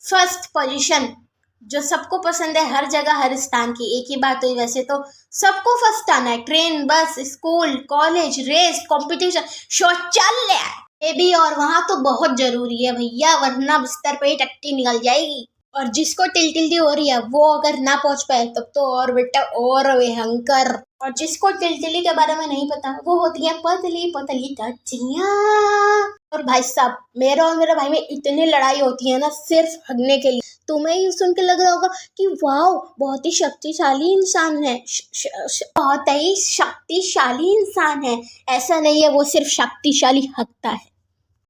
First position जो सबको पसंद है, हर जगह हर स्थान की एक ही बात हुई। वैसे तो सबको फर्स्ट आना है, ट्रेन, बस, स्कूल, कॉलेज, रेस, कंपटीशन, शौचालय ये भी, और वहां तो बहुत जरूरी है भैया, वरना बिस्तर पे ही टट्टी निकल जाएगी। और जिसको टिलटिल्डी हो रही है वो अगर ना पहुंच पाए तब तो और बेटा और भयंकर। और जिसको टिलटिली के बारे में नहीं पता वो होती है पतली पतली टट्टियां। और भाई साहब, मेरा और मेरे भाई में इतनी लड़ाई होती है ना सिर्फ हगने के लिए। तुम्हें ही सुन के लग रहा होगा कि वाह बहुत ही शक्तिशाली इंसान है, बहुत ही शक्तिशाली इंसान है। ऐसा नहीं है, वो सिर्फ शक्तिशाली हकता है।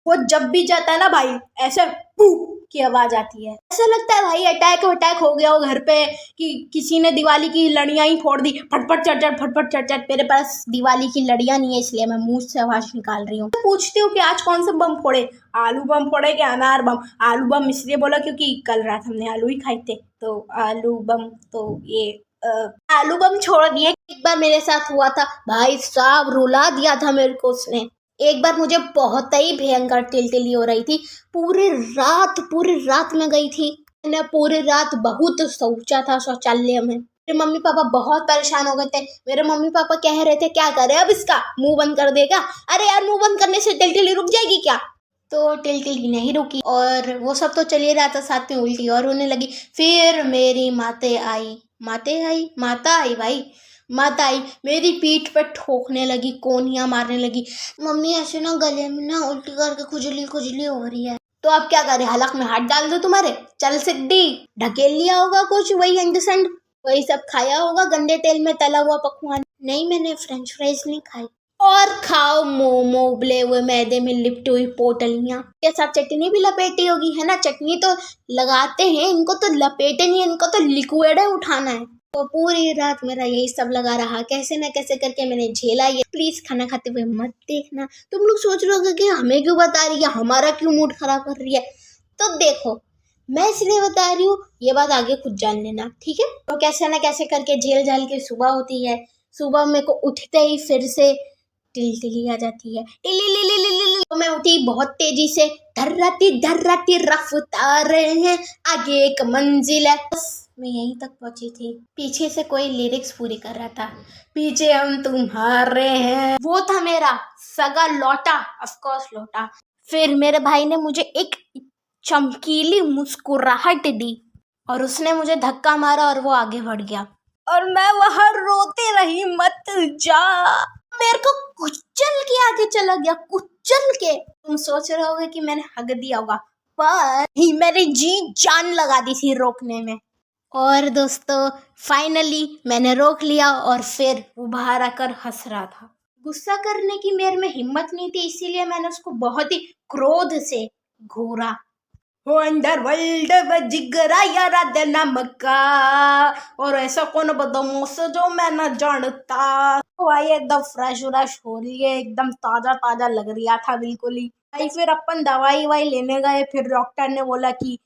वो जब भी जाता है ना भाई, ऐसे पू की आवाज आती है, ऐसा लगता है भाई अटैक अटैक हो गया हो घर पे, कि किसी ने दिवाली की लड़ियां ही फोड़ दी, फटफट चटचट फटफट चटचट। मेरे पास दिवाली की लड़ियां नहीं है इसलिए मैं मुंह से आवाज निकाल रही हूँ। पूछती हूँ कि आज कौन सा बम फोड़े, आलू बम फोड़े कि अनार बम। आलू बम इसलिए बोला क्योंकि कल रात हमने आलू ही खाए थे, तो आलू बम। तो ये आलू बम छोड़ दिए। एक बार मेरे साथ हुआ था भाई साहब, रुला दिया था मेरे को उसने। एक बार मुझे बहुत ही भयंकर टिलटिली हो रही थी, पूरी रात में गई थी। मैंने पूरी रात बहुत सोचा था शौचालय में। मेरे मम्मी पापा बहुत परेशान हो गए थे। मेरे मम्मी पापा कह रहे थे क्या करे अब इसका, मुंह बंद कर देगा। अरे यार, मुंह बंद करने से टिलटिली रुक जाएगी क्या? तो टिलटिली नहीं रुकी, और वो सब तो चलिए रहा था, साथ में उल्टी और होने लगी। फिर मेरी माता आई भाई। माता आई, मेरी पीठ पे ठोकने लगी, कोनियां मारने लगी। मम्मी ऐसे ना गले में ना उल्टी करके खुजली खुजली हो रही है। तो अब क्या करे, हलक में हाथ डाल दो तुम्हारे? चल सिड्डी, ढकेल लिया होगा कुछ, वही अंडरसेंड, वही सब खाया होगा गंदे तेल में तला हुआ पकवान। नहीं, मैंने फ्रेंच फ्राइज नहीं खाई। और खाओ मोमो, उबले हुए मैदे में लिपटी हुई पोटलियां के साथ चटनी भी लपेटी होगी, है ना? चटनी तो लगाते हैं, इनको तो लपेटे नहीं, इनको तो लिक्विड है उठाना है। तो पूरी रात मेरा यही सब लगा रहा, कैसे न कैसे करके मैंने झेला ये। प्लीज खाना खाते हुए मत देखना। तुम लोग सोच रहे होगे कि हमें क्यों बता रही है, हमारा क्यों मूड खराब कर रही है। तो देखो, मैं इसलिए बता रही हूँ, ये बात आगे खुद जान लेना, ठीक है? तो कैसे न कैसे करके झेल झाल के सुबह होती है। सुबह मेरे को उठते ही फिर से टिलटिली आ जाती है। टिली, तो मैं उठी बहुत तेजी से, धर्राती रफ्तार हैं, आगे एक मंजिल है। बस मैं यहीं तक पहुंची थी। पीछे से कोई लिरिक्स पूरी कर रहा था, पीछे हम तुम्हारे हैं। वो था मेरा सगा लौटा, ऑफ कोर्स लौटा। फिर मेरे भाई ने मुझे एक चमकीली मुस्कुराहट दी और उसने मुझे धक्का मारा और वो आगे बढ़ गया, और मैं वहां रोती रही, मत जा। मेरे को कुचल के आगे चला गया, कुचल के। तुम सोच रहे होगे कि मैंने हग दिया होगा, पर ही मेरी जी जान लगा दी थी रोकने में। और दोस्तों, फाइनली मैंने रोक लिया और फिर वो बाहर आकर हंस रहा था। गुस्सा करने की मेरे में हिम्मत नहीं थी, इसीलिए मैंने उसको बहुत ही क्रोध से घूरा। हो अंडरवर्ल्ड व जिगरा यारा देना मक्का, और ऐसा कौन बदमाश जो मैं न जानता। तो भाई एकदम फ्रेश व्रेश हो रही है, एकदम ताजा ताजा लग रहा था बिल्कुल ही भाई। फिर अपन दवाई वाई लेने गए, फिर डॉक्टर ने बोला कि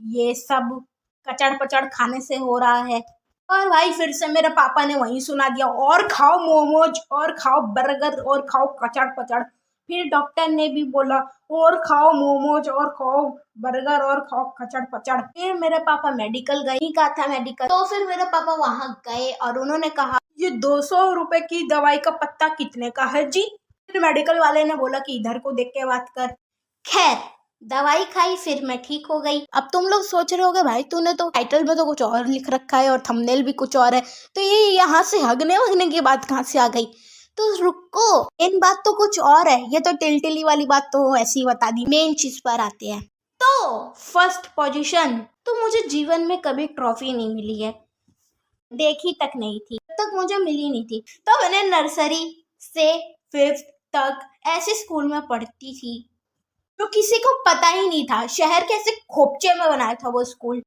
ये सब कचड़ पचड़ खाने से हो रहा है। और भाई फिर से मेरे पापा ने वही सुना दिया, और खाओ मोमोज, और खाओ बर्गर, और खाओ कचड़ पचड़। फिर डॉक्टर ने भी बोला और खाओ मोमोज, और खाओ बर्गर, और खाओ कचड़ पचड़। फिर मेरे पापा मेडिकल गए, ही कहा था मेडिकल। तो फिर मेरे पापा वहां गए और उन्होंने कहा ये 200 रुपए की दवाई का पत्ता कितने का है जी? फिर मेडिकल वाले ने बोला कि इधर को देख के बात कर। खैर, दवाई खाई, फिर मैं ठीक हो गई। अब तुम लोग सोच रहे होगे भाई तूने तो टाइटल में तो कुछ और लिख रखा है और थंबनेल भी कुछ और है, तो ये यहाँ से हगने वगने की बात कहाँ से आ गई? तो रुको, इन बात तो कुछ और है। ये तो टिलटिली वाली बात तो ऐसी ही बता दी, मेन चीज पर आते हैं। तो फर्स्ट पोजीशन तो मुझे जीवन में कभी ट्रॉफी नहीं मिली है, देखी तक नहीं थी, तब तक मुझे मिली नहीं थी। तो मैंने नर्सरी से 5th तक ऐसे स्कूल में पढ़ती थी जो किसी को पता ही नहीं था, शहर के ऐसे खोपचे में बनाया था वो स्कूल।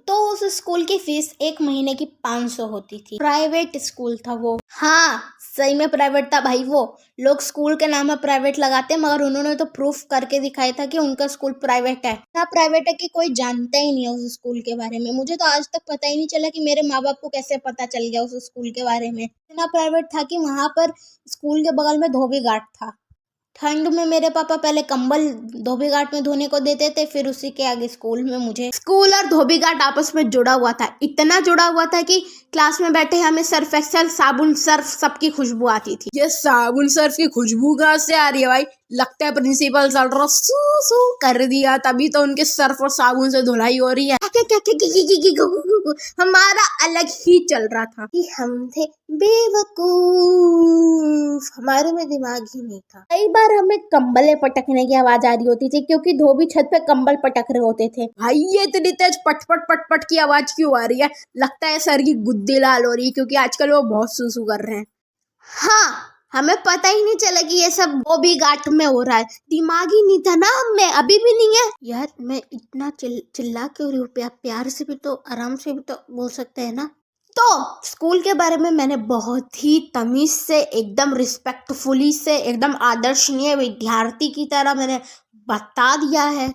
तो उस स्कूल की फीस एक महीने की 500 होती थी। प्राइवेट स्कूल था वो, हाँ सही में प्राइवेट था भाई। वो लोग स्कूल के नाम में प्राइवेट लगाते हैं, मगर उन्होंने तो प्रूफ करके दिखाया था कि उनका स्कूल प्राइवेट है। ना प्राइवेट है कि कोई जानता ही नहीं है उस स्कूल के बारे में। मुझे तो आज तक पता ही नहीं चला कि मेरे माँ बाप को कैसे पता चल गया उस स्कूल के बारे में। इतना प्राइवेट था कि वहां पर स्कूल के बगल में धोबी घाट था। ठंड में मेरे पापा पहले कंबल धोबी घाट में धोने को देते थे, फिर उसी के आगे स्कूल में मुझे। स्कूल और धोबी घाट आपस में जुड़ा हुआ था, इतना जुड़ा हुआ था कि क्लास में बैठे हमें सर्फ एक्सेल, साबुन, सर्फ सबकी खुशबू आती थी। ये साबुन सर्फ की खुशबू कहाँ से आ रही है भाई? लगता है प्रिंसिपल सर सू सू कर दिया, तभी तो उनके सर्फ और साबुन से धुलाई हो रही है। हमारा अलग ही चल रहा था कि हम थे बेवकूफ, हमारे में दिमाग ही नहीं था। कई बार हमें कंबले पटकने की आवाज आ रही होती थी, क्योंकि धोबी छत पे कंबल पटक रहे होते थे। भाई ये इतनी तेज पट पट पट पट की आवाज क्यों आ रही है? लगता है सर की गुद्दी लाल हो रही है, क्योंकि आजकल वो बहुत सूसू कर रहे हैं। हाँ, हमें पता ही नहीं चला कि ये सब धोबी घाट में हो रहा है, दिमाग ही नहीं था ना हमें, अभी भी नहीं है। यार मैं इतना चिल्ला क्यों रही हूँ? प्यार से भी तो, आराम से भी तो बोल सकते हैं ना। तो स्कूल के बारे में मैंने बहुत ही तमीज से, एकदम रिस्पेक्टफुली से, एकदम आदर्शनीय विद्यार्थी की तरह मैंने बता दिया है।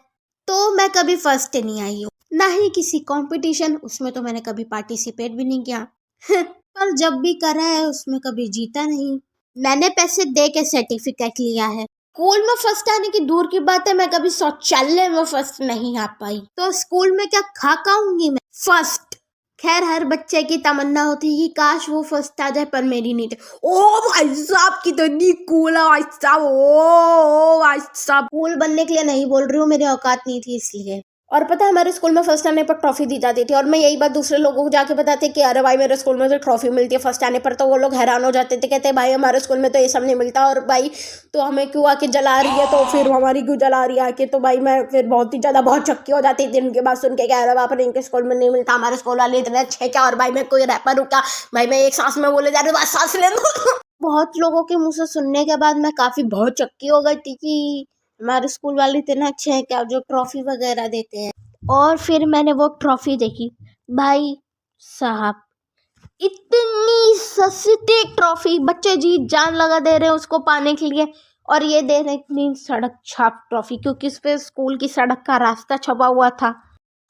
तो मैं कभी फर्स्ट नहीं आई हूँ, ना ही किसी कंपटीशन, उसमें तो मैंने कभी पार्टिसिपेट भी नहीं किया। पर जब भी करा है उसमें कभी जीता नहीं। मैंने पैसे दे के सर्टिफिकेट लिया है। स्कूल में फर्स्ट आने की दूर की बात है, मैं कभी शौचालय में फर्स्ट नहीं आ पाई, तो स्कूल में क्या खा खाऊंगी मैं फर्स्ट। खैर हर बच्चे की तमन्ना होती है कि काश वो फर्स्ट आ जाए, पर मेरी नहीं थी। ओ भाई साहब कितनी कूल है भाई साहब, ओ भाई साहब। कूल बनने के लिए नहीं बोल रही हूँ, मेरी औकात नहीं थी इसलिए। और पता है हमारे स्कूल में फर्स्ट आने पर ट्रॉफी दी जाती थी, और मैं यही बात दूसरे लोगों को जाके बताते कि अरे भाई मेरे स्कूल में तो ट्रॉफी मिलती है फर्स्ट आने पर, तो वो लोग हैरान हो जाते थे, कहते भाई हमारे स्कूल में तो ये सब नहीं मिलता, और भाई तो हमें क्यों आके जला रही है, तो फिर हमारी क्यों जला रही है आके। तो भाई मैं फिर बहुत ही ज़्यादा बहुत चक्की हो जाती थी उनके बात सुन के, कह रहे बाप रे इनके स्कूल में नहीं मिलता, हमारे स्कूल वाले इतने अच्छे क्या, और भाई मैं कोई रैपर हूँ क्या, भाई मैं एक सांस में बोले जा रही हूँ, बस सांस ले लूँ। बहुत लोगों के मुँह से सुनने के बाद मैं काफ़ी बहुत चक्की हो गई थी कि हमारे स्कूल वाले इतने अच्छे हैं क्या, जो ट्रॉफी वगैरह देते हैं। और फिर मैंने वो ट्रॉफी देखी, भाई साहब इतनी सस्ती ट्रॉफी, बच्चे जी जान लगा दे रहे हैं उसको पाने के लिए, और ये दे रहे इतनी सड़क छाप ट्रॉफी, क्योंकि इस पे स्कूल की सड़क का रास्ता छपा हुआ था।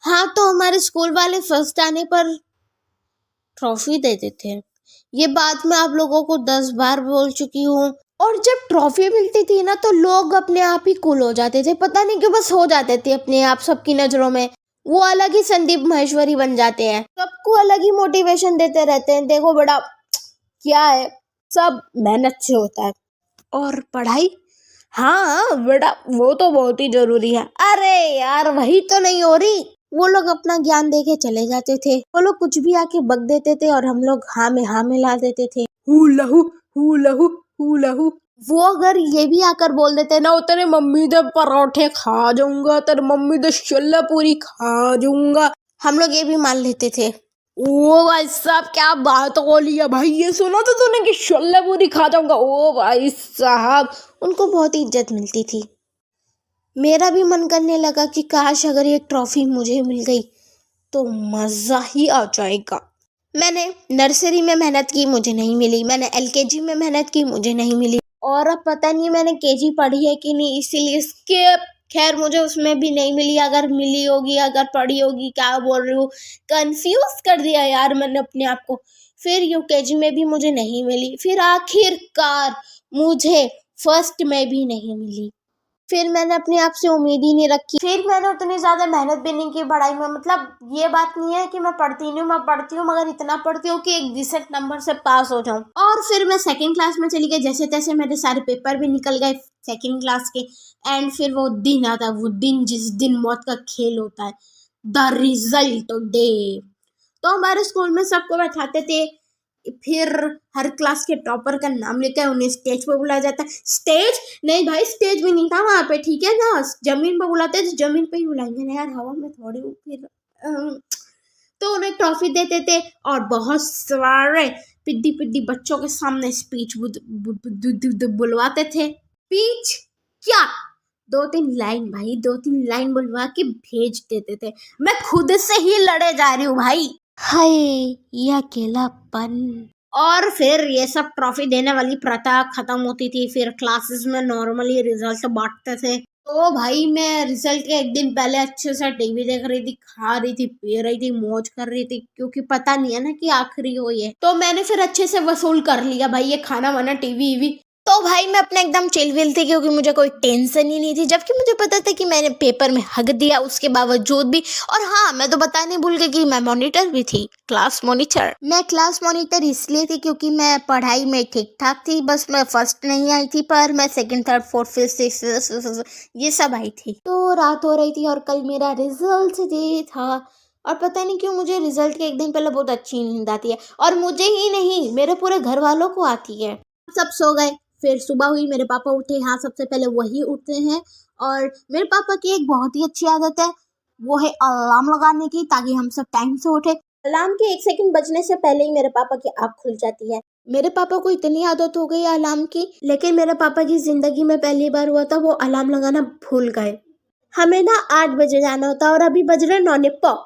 हाँ तो हमारे स्कूल वाले फर्स्ट आने पर ट्रॉफी देते थे, ये बात मैं आप लोगों को 10 बार बोल चुकी हूँ। और जब ट्रॉफी मिलती थी ना तो लोग अपने आप ही कूल हो जाते थे, पता नहीं क्यों, बस हो जाते थे अपने आप सबकी नजरों में, वो अलग ही संदीप महेश्वरी बन जाते हैं, सबको अलग ही मोटिवेशन देते रहते हैं। देखो बड़ा क्या है, सब मेहनत से होता है। और पढ़ाई, हाँ बेटा वो तो बहुत ही जरूरी है। अरे यार वही तो नहीं हो रही। वो लोग अपना ज्ञान देके चले जाते थे, वो लोग कुछ भी आके बक देते थे, और हम लोग हाँ में मिला देते थे, हू लहू हू लहू हू लहू। वो अगर ये भी आकर बोल देते ना, तेरे मम्मी दे परोठे खा जाऊंगा, तेरे मम्मी दे छोले पूरी खा जाऊंगा, हम लोग ये भी मान लेते थे। ओ भाई साहब क्या बात बोली है भाई, ये सुना तो तूने कि छोले पूरी खा जाऊंगा। ओ भाई साहब उनको बहुत ही इज्जत मिलती थी। मेरा भी मन करने लगा कि काश अगर ये ट्रॉफी मुझे मिल गई तो मज़ा ही आ जाएगा। मैंने नर्सरी में मेहनत की, मुझे नहीं मिली, मैंने एलकेजी में मेहनत की, मुझे नहीं मिली, और अब पता नहीं मैंने केजी पढ़ी है कि नहीं, इसीलिए स्किप। खैर मुझे उसमें भी नहीं मिली, अगर मिली होगी, अगर पढ़ी होगी, क्या बोल रही हूँ, कंफ्यूज कर दिया यार मैंने अपने आप को। फिर यूकेजी में भी मुझे नहीं मिली, फिर आखिरकार मुझे फर्स्ट में भी नहीं मिली। फिर मैंने अपने आप से उम्मीद ही नहीं रखी, फिर मैंने उतनी ज़्यादा मेहनत भी नहीं की पढ़ाई में। मतलब ये बात नहीं है कि मैं पढ़ती नहीं हूँ, मैं पढ़ती हूँ, मगर इतना पढ़ती हूँ कि एक डिसेंट नंबर से पास हो जाऊँ। और फिर मैं सेकंड क्लास में चली गई, जैसे तैसे मेरे सारे पेपर भी निकल गए सेकंड क्लास के। एंड फिर वो दिन आता, वो दिन जिस दिन मौत का खेल होता है, द रिजल्ट डे। तो हमारे स्कूल में सबको बैठाते थे, फिर हर क्लास के टॉपर का नाम लेकर उन्हें स्टेज पर बुलाया जाता है। स्टेज नहीं भाई, स्टेज भी नहीं था वहाँ पे, ठीक है ना, जमीन पर बुलाते थे, जमीन पे ही बुलाएंगे ना यार, हवा में थोड़ी। फिर तो उन्हें ट्रॉफी देते थे, और बहुत सारे पिद्दी पिद्दी बच्चों के सामने स्पीच बुलवाते थे। स्पीच क्या, 2-3 लाइन भाई, 2-3 लाइन बुलवा के भेज देते थे। मैं खुद से ही लड़े जा रही हूँ भाई, हाय ये अकेलापन। और फिर ये सब ट्रॉफी देने वाली प्रथा खत्म होती थी, फिर क्लासेस में नॉर्मली रिजल्ट बांटते थे। तो भाई मैं रिजल्ट के एक दिन पहले अच्छे से टीवी देख रही थी, खा रही थी, पी रही थी, मौज कर रही थी, क्योंकि पता नहीं है ना कि आखिरी हो ये। तो मैंने फिर अच्छे से वसूल कर लिया भाई ये खाना वाना टीवी वीवी। तो भाई मैं अपना एकदम चिल विल थी क्योंकि मुझे कोई टेंशन ही नहीं थी, जबकि मुझे पता था कि मैंने पेपर में हक दिया उसके बावजूद भी। और हाँ, मैं तो बताने भूल गई कि मैं मॉनिटर भी थी, क्लास मॉनिटर। मैं क्लास मॉनिटर इसलिए थी क्योंकि मैं पढ़ाई में ठीक ठाक थी, बस मैं फर्स्ट नहीं आई थी, पर मैं second third fourth fifth six ये सब आई थी। तो रात हो रही थी और कल मेरा रिजल्ट डे था, और पता नहीं क्यों मुझे रिजल्ट के एक दिन पहले बहुत अच्छी नींद आती है, और मुझे ही नहीं मेरे पूरे घर वालों को आती है। सब सो गए, फिर सुबह हुई, मेरे पापा उठे। हाँ, सबसे पहले वही उठते हैं, और मेरे पापा की एक बहुत ही अच्छी आदत है, वो है अलार्म लगाने की, ताकि हम सब टाइम से उठे। अलार्म के 1 सेकंड बजने से पहले ही मेरे पापा की आँख खुल जाती है। मेरे पापा को इतनी आदत हो गई है अलार्म की, लेकिन मेरे पापा की जिंदगी में पहली बार हुआ था वो अलार्म लगाना भूल गए। हमें ना 8 बजे जाना होता और अभी बज रहे 9:09।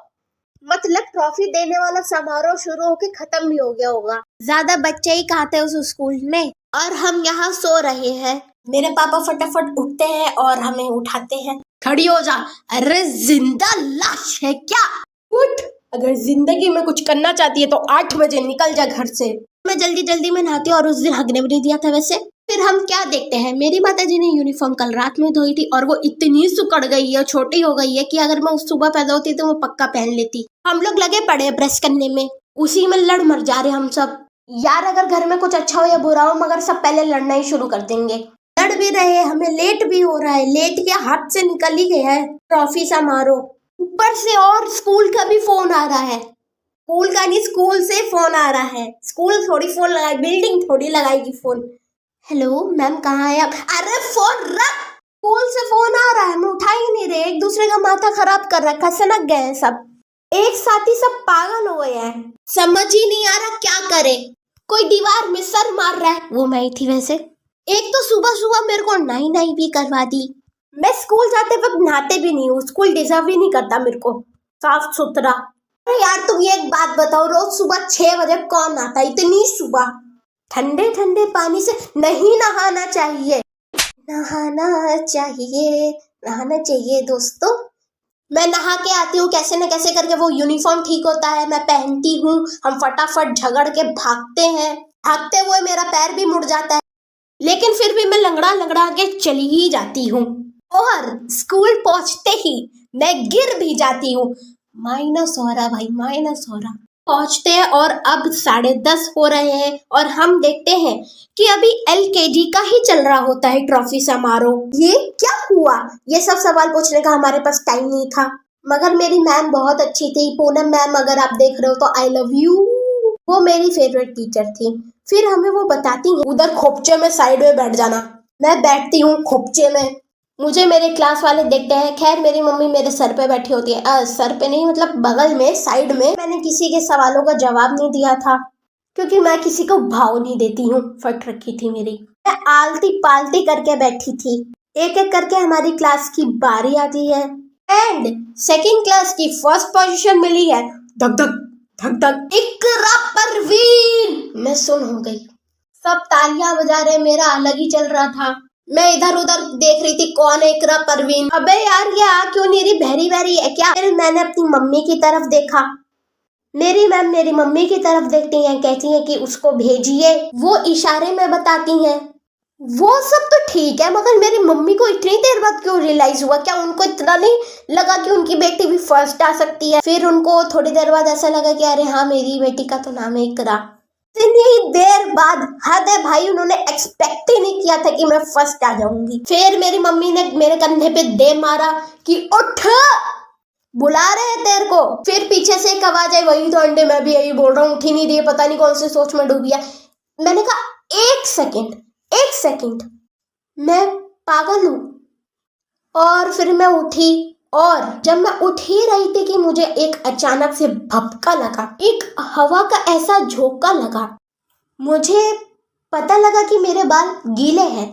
मतलब ट्रॉफी देने वाला समारोह शुरू होके खत्म भी हो गया होगा। ज्यादा बच्चे ही कहाँ थे उस स्कूल में, और हम यहाँ सो रहे हैं। मेरे पापा फटाफट उठते हैं और हमें उठाते हैं। खड़ी हो जा, अरे जिंदा लाश है क्या, उठ। अगर जिंदगी में कुछ करना चाहती है तो 8 बजे निकल जा घर से। मैं जल्दी जल्दी में नहाती हूँ, और उस दिन हगने भी नहीं दिया था वैसे। फिर हम क्या देखते हैं, मेरी माता जी ने यूनिफॉर्म कल रात में धोई थी, और वो इतनी सुकड़ गई है, छोटी हो गई है, कि अगर मैं उस सुबह पैदा होती तो वो पक्का पहन लेती। हम लोग लगे पड़े हैं प्रेस करने में, उसी में लड़ मर जा रहे हम सब। यार अगर घर में कुछ अच्छा हो या बुरा हो, मगर सब पहले लड़ना ही शुरू कर देंगे। लड़ भी रहे हैं, हमें लेट भी हो रहा है, लेट के हाथ से निकल ही गया है ट्रॉफी समारोह। ऊपर से और स्कूल का भी फोन आ रहा है। स्कूल का नहीं, स्कूल से फोन आ रहा है। स्कूल थोड़ी फोन लगाई, बिल्डिंग थोड़ी लगाएगी फोन। हेलो मैम, कहाँ है आप? अरे फोन रख, स्कूल से फोन आ रहा है, मैं उठा ही नहीं रहे। एक दूसरे का माथा खराब कर रखा, सनक गए हैं सब, एक साथ ही सब पागल हो गए हैं। समझ ही नहीं आ रहा क्या करे। कोई दीवार में सर मार रहा है, वो मैं ही थी वैसे। एक तो सुबह सुबह मेरे को नहाई नहाई भी करवा दी। मैं स्कूल जाते वक्त नहाते भी नहीं हूँ, स्कूल डिजर्व ही नहीं करता मेरे को साफ सुथरा। अरे यार तुम ये एक बात बताओ, रोज सुबह 6 बजे कौन आता है इतनी सुबह? ठंडे ठंडे पानी से नहीं नहाना चाहिए, नहाना चाहिए, नहाना चाहिए दोस्तों। मैं नहा के आती हूँ, कैसे न कैसे करके वो यूनिफॉर्म ठीक होता है, मैं पहनती हूँ, हम फटाफट झगड़ के भागते हैं। भागते हुए मेरा पैर भी मुड़ जाता है, लेकिन फिर भी मैं लंगड़ा लंगड़ा के चली ही जाती हूँ, और स्कूल पहुंचते ही मैं गिर भी जाती हूँ। माइनस हो रहा भाई, माइनस हो रहा। पहुंचते हैं और अब 10:30 हो रहे हैं, और हम देखते हैं कि अभी LKG का ही चल रहा होता है ट्रॉफी समारोह। ये क्या हुआ, ये सब सवाल पूछने का हमारे पास टाइम नहीं था। मगर मेरी मैम बहुत अच्छी थी, पूनम मैम, अगर आप देख रहे हो तो आई लव यू। वो मेरी फेवरेट टीचर थी। फिर हमें वो बताती है, उधर खोपचे में साइड में बैठ जाना। मैं बैठती हूँ खोपचे में, मुझे मेरे क्लास वाले देखते हैं। खैर मेरी मम्मी मेरे सर पे बैठी होती है, सर पे नहीं मतलब बगल में, साइड में। मैंने किसी के सवालों का जवाब नहीं दिया था, क्योंकि मैं किसी को भाव नहीं देती हूँ, फट रखी थी मेरी। मैं आलती पालती करके बैठी थी। एक एक करके हमारी क्लास की बारी आती है, एंड सेकंड क्लास की फर्स्ट पोजीशन मिली है। धक धक धक धक, इकरा परवीन। मैं सुन हो गई, सब तालियां बजा रहे, मेरा अलग ही चल रहा था। मैं इधर उधर देख रही थी, कौन है इकरा परवीन। अबे यार ये आ क्यों नहीं रही, बहरी बहरी है क्या? फिर मैंने अपनी मम्मी की तरफ देखा, मेरी मैम मेरी मम्मी की तरफ देखती हैं, कहती हैं कि उसको भेजिए, वो इशारे में बताती हैं। वो सब तो ठीक है, मगर मेरी मम्मी को इतनी देर बाद क्यों रियलाइज हुआ? क्या उनको इतना नहीं लगा कि उनकी बेटी भी फर्स्ट आ सकती है? फिर उनको थोड़ी देर बाद ऐसा लगा कि अरे हाँ, मेरी बेटी का तो नाम है इकरा। इतनी देर बाद, हद है भाई, उन्होंने एक्सपेक्ट ही नहीं किया था कि मैं फर्स्ट आ जाऊंगी। फिर मेरी मम्मी ने मेरे कंधे पे दे मारा कि उठ, बुला रहे हैं तेरे को। फिर पीछे से एक आवाज आई, वही तो अंडे, मैं भी यही बोल रहा हूँ, उठ ही नहीं रही, पता नहीं कौन सी सोच में डूब गया। मैंने कहा एक सेकंड, मैं पागल हूँ? और फिर मैं उठी, और जब मैं उठ ही रही थी कि मुझे एक अचानक से भपका लगा, एक हवा का ऐसा झोंका लगा। मुझे पता लगा कि मेरे बाल गीले हैं,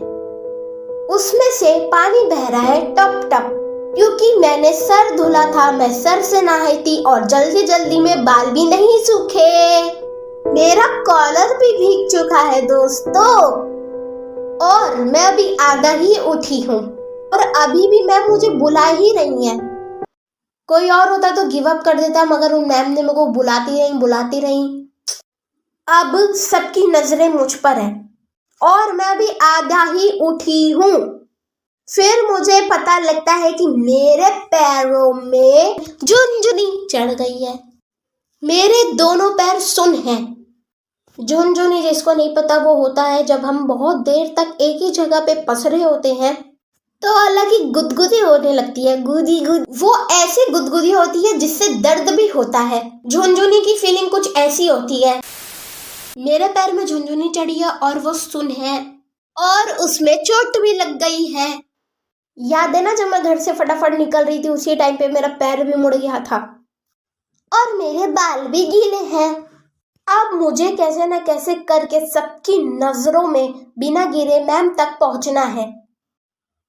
उसमें से पानी बह रहा है टप टप, क्योंकि मैंने सर धुला था, मैं सर से नहाई थी, और जल्दी जल्दी में बाल भी नहीं सूखे, मेरा कॉलर भी भीग चुका है दोस्तों। और मैं अभी आधा ही उठी हूँ, और अभी भी मैम मुझे बुला ही रही है। कोई और होता तो गिव अप कर देता, मगर उन मैम ने मेरे को बुलाती रही। अब सबकी नजरें मुझ पर है, और मैं भी आधा ही उठी हूँ। फिर मुझे पता लगता है कि मेरे पैरों में झुनझुनी चढ़ गई है। मेरे दोनों पैर सुन हैं। झुनझुनी जिसको नहीं पता वो होता है जब हम बहुत देर तक एक ही जगह पे पसरे होते हैं तो अलग ही गुदगुदी होने लगती है। गुदी गुद वो ऐसी गुदगुदी होती है जिससे दर्द भी होता है। झुनझुनी की फीलिंग कुछ ऐसी होती है। मेरे पैर में झुनझुनी चढ़ी है और वो सुन है और उसमें चोट भी लग गई है। याद है ना जब मैं घर से फटाफट निकल रही थी उसी टाइम पे मेरा पैर भी मुड़ गया था और मेरे बाल भी गीले हैं। अब मुझे कैसे न कैसे करके सबकी नजरों में बिना गिरे मैम तक पहुंचना है।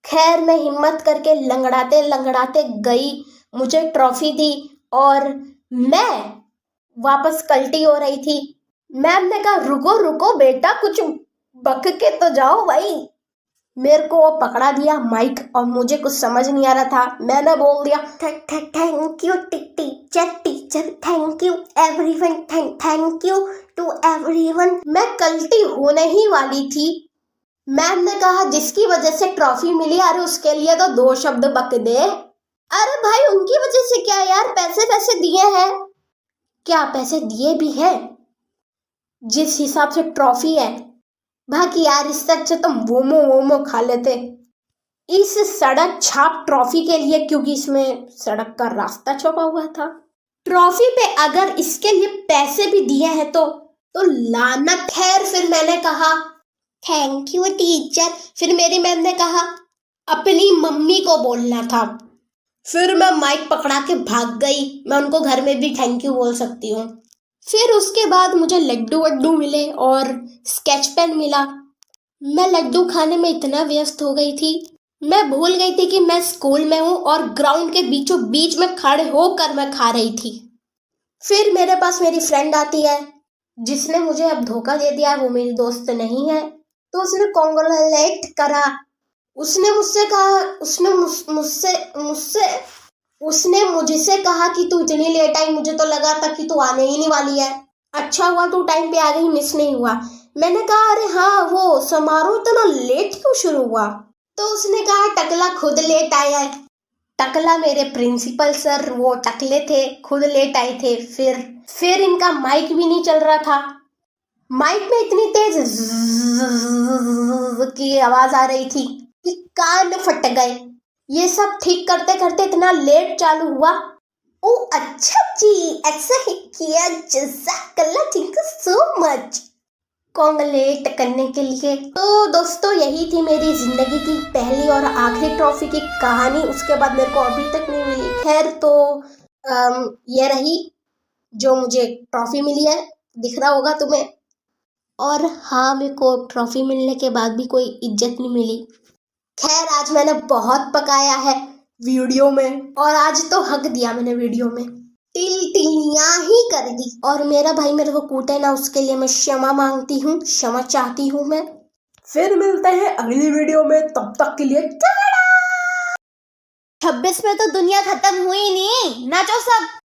खैर मैं हिम्मत करके लंगड़ाते लंगड़ाते गई। मुझे ट्रॉफी दी और मैं वापस कल्टी हो रही थी। मैम ने कहा रुको रुको बेटा कुछ बक के तो जाओ भाई। मेरे को वो पकड़ा दिया माइक और मुझे कुछ समझ नहीं आ रहा था। मैंने बोल दिया thank you teacher thank you everyone thank you to everyone. मैं कल्टी होने ही वाली थी। मैम ने कहा जिसकी वजह से ट्रॉफी मिली अरे उसके लिए तो 2 शब्द बक दे। अरे भाई उनकी वजह से क्या यार, पैसे दिए हैं। क्या पैसे दिए भी है जिस हिसाब से ट्रॉफी है। बाकी यार इससे अच्छा तो मोमो खा लेते इस सड़क छाप ट्रॉफी के लिए, क्योंकि इसमें सड़क का रास्ता छपा हुआ था। ट्रॉफी पे अगर इसके लिए पैसे भी दिए हैं तो लानत। खैर फिर मैंने कहा थैंक यू टीचर। फिर मेरी मैम ने कहा अपनी मम्मी को बोलना था। फिर मैं माइक पकड़ा के भाग गई। मैं उनको घर में भी थैंक यू बोल सकती हूँ। फिर उसके बाद मुझे लड्डू वड्डू मिले और स्केच पेन मिला। मैं लड्डू खाने में इतना व्यस्त हो गई थी मैं भूल गई थी कि मैं स्कूल में हूँ और ग्राउंड के बीचों बीच में खड़े होकर मैं खा रही थी। फिर मेरे पास मेरी फ्रेंड आती है जिसने मुझे अब धोखा दे दिया। वो मेरी दोस्त नहीं है तो उसने कॉन्ग्रेचुलेट करा। उसने मुझसे कहा उसने मुझसे कहा कि तू इतनी लेट आई, मुझे तो लगा था कि तू आने ही नहीं वाली है। अच्छा हुआ तू टाइम पे आ गई, मिस नहीं हुआ। मैंने कहा अरे हाँ वो समारोह इतना लेट क्यों शुरू हुआ। तो उसने कहा टकला खुद लेट आया है। टकला मेरे प्रिंसिपल सर वो टकले थे, खुद लेट आए थे। फिर इनका माइक भी नहीं चल रहा था। माइक में इतनी तेज की आवाज आ रही थी कि कान फट गए। ये सब ठीक करते करते इतना लेट चालू हुआ। ओ अच्छा जी ऐसा ही किया, जज़ाकल्लाह, thank you so much congrat करने के लिए। तो दोस्तों यही थी मेरी जिंदगी की पहली और आखिरी ट्रॉफी की कहानी। उसके बाद मेरे को अभी तक नहीं मिली। खैर तो ये रही जो मुझे ट्रॉफी मिली है, दिख रहा होगा तुम्हें। और हाँ मेरे को ट्रॉफी मिलने के बाद भी कोई इज्जत नहीं मिली। खैर आज मैंने बहुत पकाया है वीडियो में और आज तो हक दिया मैंने वीडियो में, तिलियां ही कर दी। और मेरा भाई मेरे को कूटे ना उसके लिए मैं क्षमा मांगती हूँ, क्षमा चाहती हूँ मैं। फिर मिलते हैं अगली वीडियो में, तब तक के लिए 26 में तो दुनिया खत्म हुई नहीं, नाचो सब।